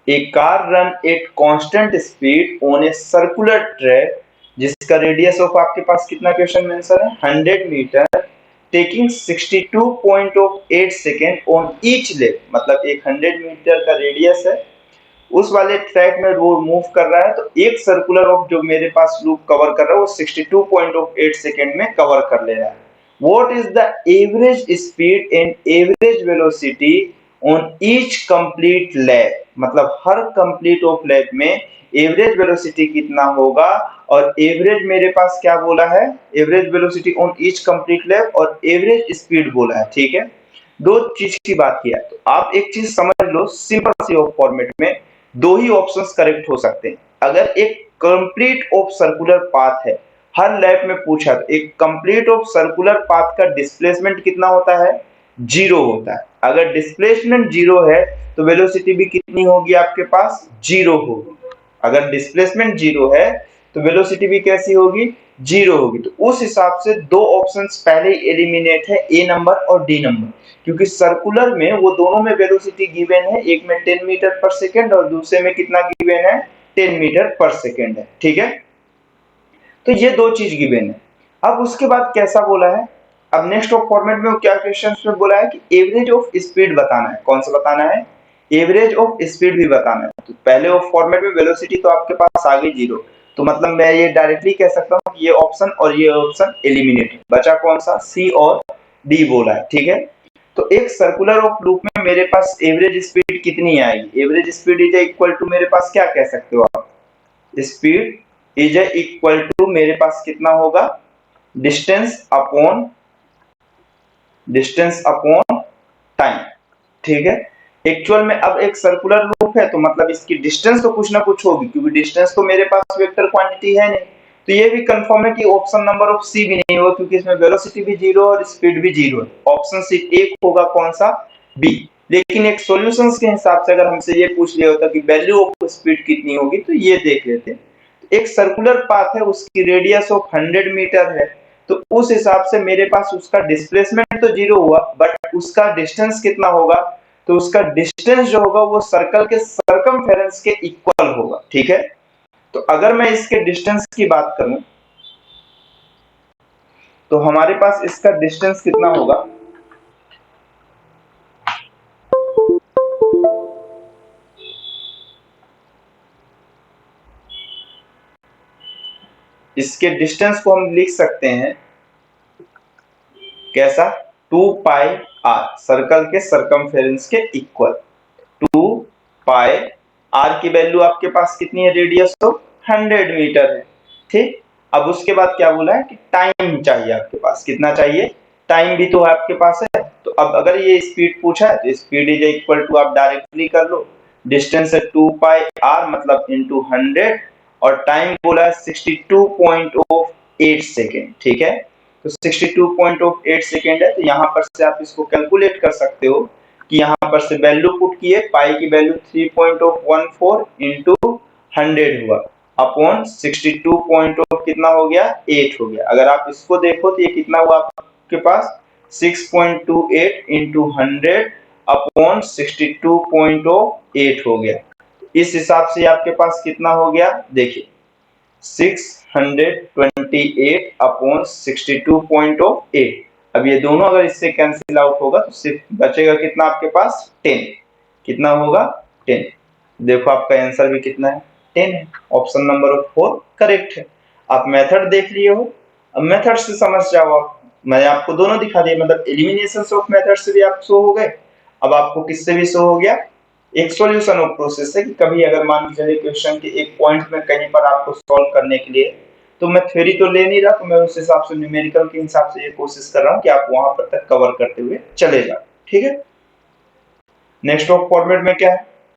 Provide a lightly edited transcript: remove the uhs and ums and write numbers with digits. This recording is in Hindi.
A car run at constant speed on a circular track जिसका रेडियस ऑफ आपके पास कितना क्वेश्चन आंसर है 100 metre taking 62.8 second on each leg, मतलब एक 100 मीटर का रेडियस है, उस वाले ट्रैक में वो मूव कर रहा है, तो एक सर्कुलर ऑफ जो मेरे पास लूप कवर कर रहा है वो 62.8 सेकेंड में कवर कर ले रहा है। What is the average speed and average velocity on each complete lap, मतलब हर कंप्लीट ऑफ लैप में एवरेज वेलोसिटी कितना होगा, और एवरेज मेरे पास क्या बोला है, average velocity on each complete lap और एवरेज स्पीड बोला है। ठीक है, दो चीज की बात किया, तो आप एक चीज समझ लो, सिंपल सी फॉर्मेट में दो ही ऑप्शंस करेक्ट हो सकते हैं। अगर एक कंप्लीट ऑफ सर्कुलर पाथ है, हर लैप में पूछा तो एक कंप्लीट ऑफ सर्कुलर पाथ का डिस्प्लेसमेंट कितना होता है, जीरो होता है। अगर डिस्प्लेसमेंट जीरो है तो वेलोसिटी भी कितनी होगी आपके पास, जीरो होगी। अगर डिस्प्लेसमेंट जीरो है तो वेलोसिटी भी कैसी होगी, जीरो होगी। तो उस हिसाब से दो ऑप्शंस पहले ही एलिमिनेट है, ए नंबर और डी नंबर, क्योंकि सर्कुलर में वो दोनों में वेलोसिटी गिवन है, एक में 10 मीटर पर सेकेंड और दूसरे में कितना गिवन है, 10 मीटर पर सेकेंड है। ठीक है, तो ये दो चीज गिवन है। अब उसके बाद कैसा बोला है, अब नेक्स्ट ऑफ फॉर्मेट में क्या क्वेश्चन में बोला है कि एवरेज ऑफ स्पीड बताना है। कौन सा बताना है, एवरेज ऑफ स्पीड भी बताना है। तो पहले ऑफ फॉर्मेट में वेलोसिटी तो आपके पास आ गई जीरो, तो मतलब मैं ये डायरेक्टली कह सकता हूँ कि ये ऑप्शन और ये ऑप्शन एलिमिनेट, बचा कौन सा, सी और डी बोला है। ठीक है, तो एक सर्कुलर ऑफ लूप में मेरे पास एवरेज स्पीड कितनी आएगी, average speed is equal to मेरे पास क्या कह सकते हो आप, स्पीड इज इक्वल टू मेरे पास कितना होगा, डिस्टेंस अपॉन टाइम। ठीक है, एक्चुअल में अब एक सर्कुलर लूप है तो मतलब इसकी डिस्टेंस तो कुछ ना कुछ होगी, क्योंकि डिस्टेंस तो मेरे पास वेक्टर क्वांटिटी है नहीं। तो ये भी कंफर्म है कि ऑप्शन नंबर ऑफ सी भी नहीं होगा, क्योंकि इसमें वेलोसिटी भी जीरो और स्पीड भी जीरो है। ऑप्शन सी एक होगा, कौन सा, बी। लेकिन एक सॉल्यूशंस के हिसाब से अगर हमसे ये पूछ लिया होता कि वैल्यू ऑफ स्पीड कितनी होगी, तो ये देख लेते हैं। एक सर्कुलर पाथ है, उसकी रेडियस ऑफ 100 मीटर है, तो उस हिसाब से मेरे पास उसका डिस्प्लेसमेंट तो जीरो हुआ, बट उसका डिस्टेंस कितना होगा, तो उसका डिस्टेंस जो होगा वो सर्कल के सरकमफेरेंस के इक्वल होगा। ठीक है, तो अगर मैं इसके डिस्टेंस की बात करूं तो हमारे पास इसका डिस्टेंस कितना होगा, इसके डिस्टेंस को हम लिख सकते हैं कैसा, 2 पाई आर, सर्कल के सरकमफेरेंस के इक्वल। 2 पाई आर की वैल्यू आपके पास कितनी है, रेडियस तो 100 मीटर है। ठीक, अब उसके बाद क्या बोला है कि टाइम चाहिए आपके पास, कितना चाहिए, टाइम भी तो आपके पास है। तो अब अगर ये स्पीड पूछा है तो स्पीड इज इक्वल टू, आप डायरेक्टली कर लो, डिस्टेंस है 2 पाई आर मतलब इनटू 100, और टाइम बोला है 62.8 सेकेंड। ठीक है, तो 62.8 सेकेंड है, तो यहाँ पर से आप इसको कैलकुलेट कर सकते हो कि यहाँ पर से वैल्यू पुट किए, पाई की वैल्यू 3.14 इंटू 100 हुआ, अपॉन 62 कितना हो गया, 8 हो गया। अगर आप इसको देखो तो ये कितना हुआ आपके पास, 6.28 इंटू 100 अपॉन 62.8 हो गया। इस हिसाब से आपके पास कितना हो गया, देखिए 628 अपॉन 62.8। अब ये दोनों अगर इससे कैंसिल आउट होगा तो सिर्फ बचेगा कितना आपके पास, 10। कितना होगा, 10। देखो आपका आंसर भी कितना है, 10 है। ऑप्शन नंबर 4 करेक्ट है। आप मेथड देख लिए हो, अब मेथड से समझ जाओ आप। मैंने आपको दोनों दिखा दिए, मतलब एलिमिनेशन ऑफ मेथड से भी आप शो हो गए, अब आपको किससे भी शो हो गया, एक सॉल्यूशन ऑफ प्रोसेस है कि कभी अगर मान लीजिए क्वेश्चन के एक पॉइंट में कहीं पर आपको सॉल्व करने के लिए, तो मैं थ्योरी तो ले नहीं रहा, तो मैं उस हिसाब से न्यूमेरिकल के हिसाब से ये कोशिश कर रहा हूँ कि आप वहां पर तक कवर करते हुए चले जाओ। ठीक है, नेक्स्ट ऑफ फॉर्मेट में क्या है,